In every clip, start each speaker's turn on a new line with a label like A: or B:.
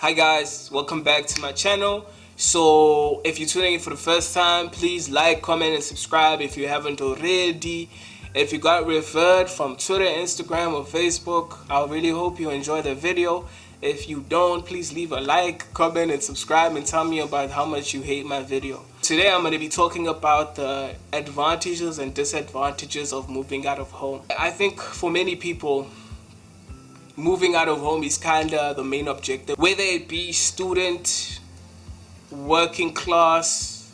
A: Hi guys, welcome back to my channel. So if you're tuning in for the first time, please like, comment and subscribe if you haven't already. If you got referred from Twitter, Instagram or Facebook, I really hope you enjoy the video. If you don't, please leave a like, comment and subscribe and tell me about how much you hate my video. Today I'm going to be talking about the advantages and disadvantages of moving out of home. I think for many people, moving out of home is kind of the main objective, whether it be student, working class.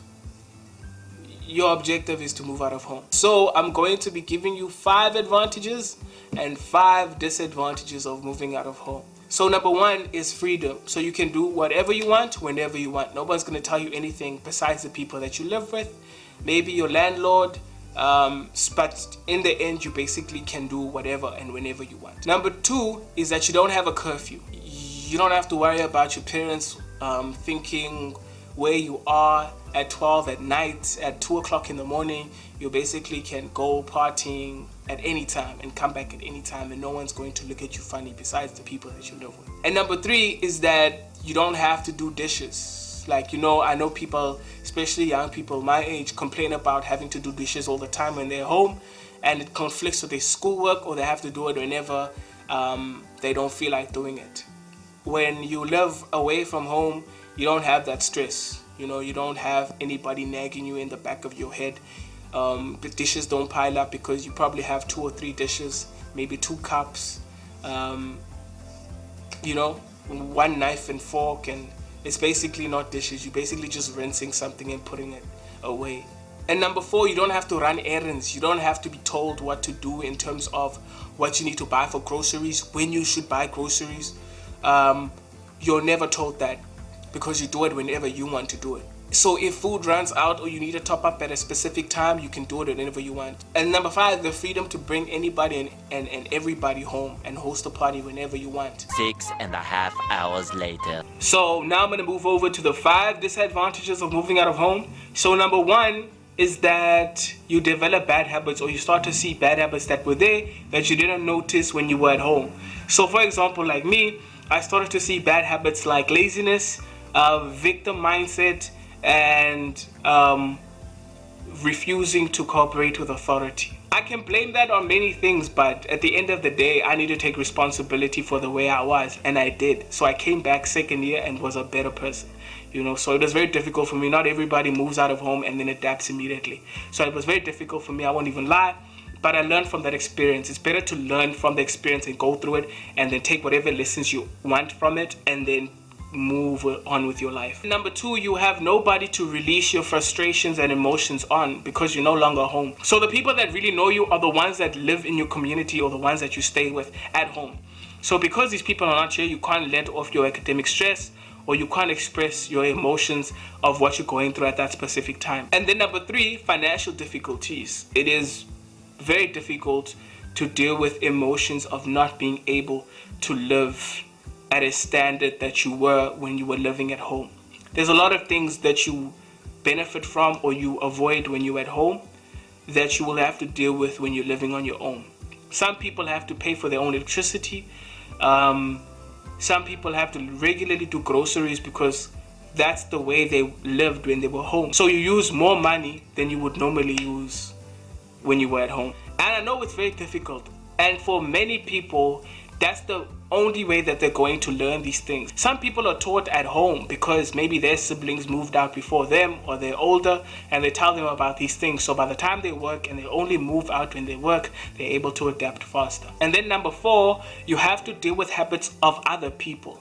A: Your objective is to move out of home. So I'm going to be giving you 5 advantages and 5 disadvantages of moving out of home. So number 1 is freedom. So you can do whatever you want, whenever you want. Nobody's going to tell you anything besides the people that you live with, maybe your landlord. But in the end, you basically can do whatever and whenever you want. Number 2 is that you don't have a curfew. You don't have to worry about your parents thinking where you are at 12 at night, at 2 o'clock in the morning. You basically can go partying at any time and come back at any time, and no one's going to look at you funny besides the people that you live with. And number 3 is that you don't have to do dishes. Like, I know people, especially young people my age, complain about having to do dishes all the time when they're home, and it conflicts with their schoolwork, or they have to do it whenever they don't feel like doing it. When you live away from home, you don't have that stress. You don't have anybody nagging you in the back of your head. The dishes don't pile up because you probably have 2 or 3 dishes, maybe 2 cups, 1 knife and fork, and it's basically not dishes. You're basically just rinsing something and putting it away. And number 4, you don't have to run errands. You don't have to be told what to do in terms of what you need to buy for groceries, when you should buy groceries. You're never told that because you do it whenever you want to do it. So if food runs out or you need to top up at a specific time, you can do it whenever you want. And number 5, the freedom to bring anybody and everybody home and host a party whenever you want.
B: 6.5 hours later.
A: So now I'm going to move over to the 5 disadvantages of moving out of home. So number 1 is that you develop bad habits, or you start to see bad habits that were there that you didn't notice when you were at home. So for example, like me, I started to see bad habits like laziness, victim mindset, and refusing to cooperate with authority. I can blame that on many things, but at the end of the day, I need to take responsibility for the way I was, and I did. So I came back second year and was a better person. So it was very difficult for me. Not everybody moves out of home and then adapts immediately. So it was very difficult for me, I won't even lie. But I learned from that experience. It's better to learn from the experience and go through it, and then take whatever lessons you want from it, and then move on with your life. Number 2, you have nobody to release your frustrations and emotions on because you're no longer home. So the people that really know you are the ones that live in your community, or the ones that you stay with at home. So because these people are not here, you can't let off your academic stress, or you can't express your emotions of what you're going through at that specific time. And then number 3, financial difficulties. It is very difficult to deal with emotions of not being able to live at a standard that you were when you were living at home. There's a lot of things that you benefit from or you avoid when you're at home that you will have to deal with when you're living on your own. Some people have to pay for their own electricity. Some people have to regularly do groceries because that's the way they lived when they were home. So you use more money than you would normally use when you were at home. And I know it's very difficult. And for many people, that's the only way that they're going to learn these things. Some people are taught at home because maybe their siblings moved out before them, or they're older, and they tell them about these things. So by the time they work, and they only move out when they work, they're able to adapt faster. And then number 4, you have to deal with habits of other people.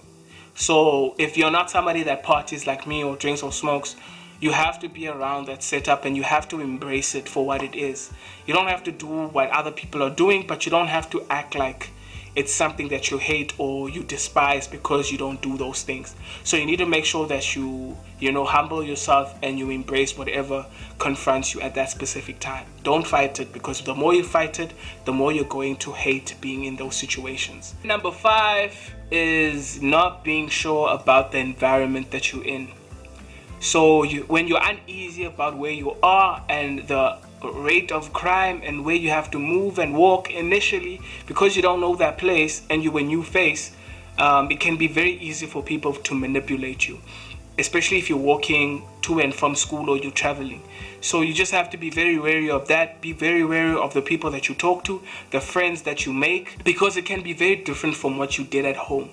A: So if you're not somebody that parties like me or drinks or smokes, you have to be around that setup, and you have to embrace it for what it is. You don't have to do what other people are doing, but you don't have to act like it's something that you hate or you despise because you don't do those things. So you need to make sure that you humble yourself and you embrace whatever confronts you at that specific time. Don't fight it, because the more you fight it, the more you're going to hate being in those situations. Number 5 is not being sure about the environment that you're in. So when you're uneasy about where you are and the rate of crime and where you have to move and walk initially, because you don't know that place and you're a new face, it can be very easy for people to manipulate you, especially if you're walking to and from school or you're traveling. So you just have to be very wary of that. Be very wary of the people that you talk to, the friends that you make, because it can be very different from what you did at home.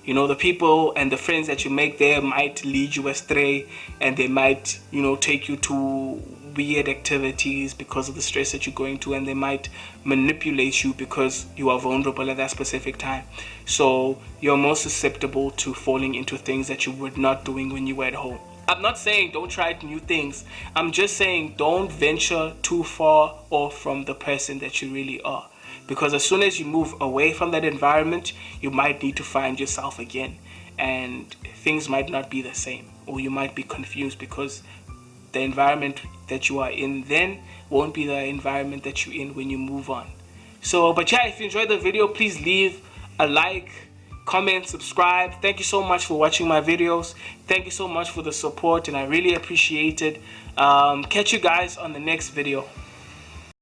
A: You know, the people and the friends that you make there might lead you astray, and they might, you know, take you to weird activities because of the stress that you're going to, and they might manipulate you because you are vulnerable at that specific time. So you're more susceptible to falling into things that you were not doing when you were at home. I'm not saying don't try new things. I'm just saying don't venture too far off from the person that you really are. Because as soon as you move away from that environment, you might need to find yourself again. And things might not be the same. Or you might be confused because the environment that you are in then won't be the environment that you're in when you move on. So, but yeah, if you enjoyed the video, please leave a like, comment, subscribe. Thank you so much for watching my videos. Thank you so much for the support, and I really appreciate it. Catch you guys on the next video.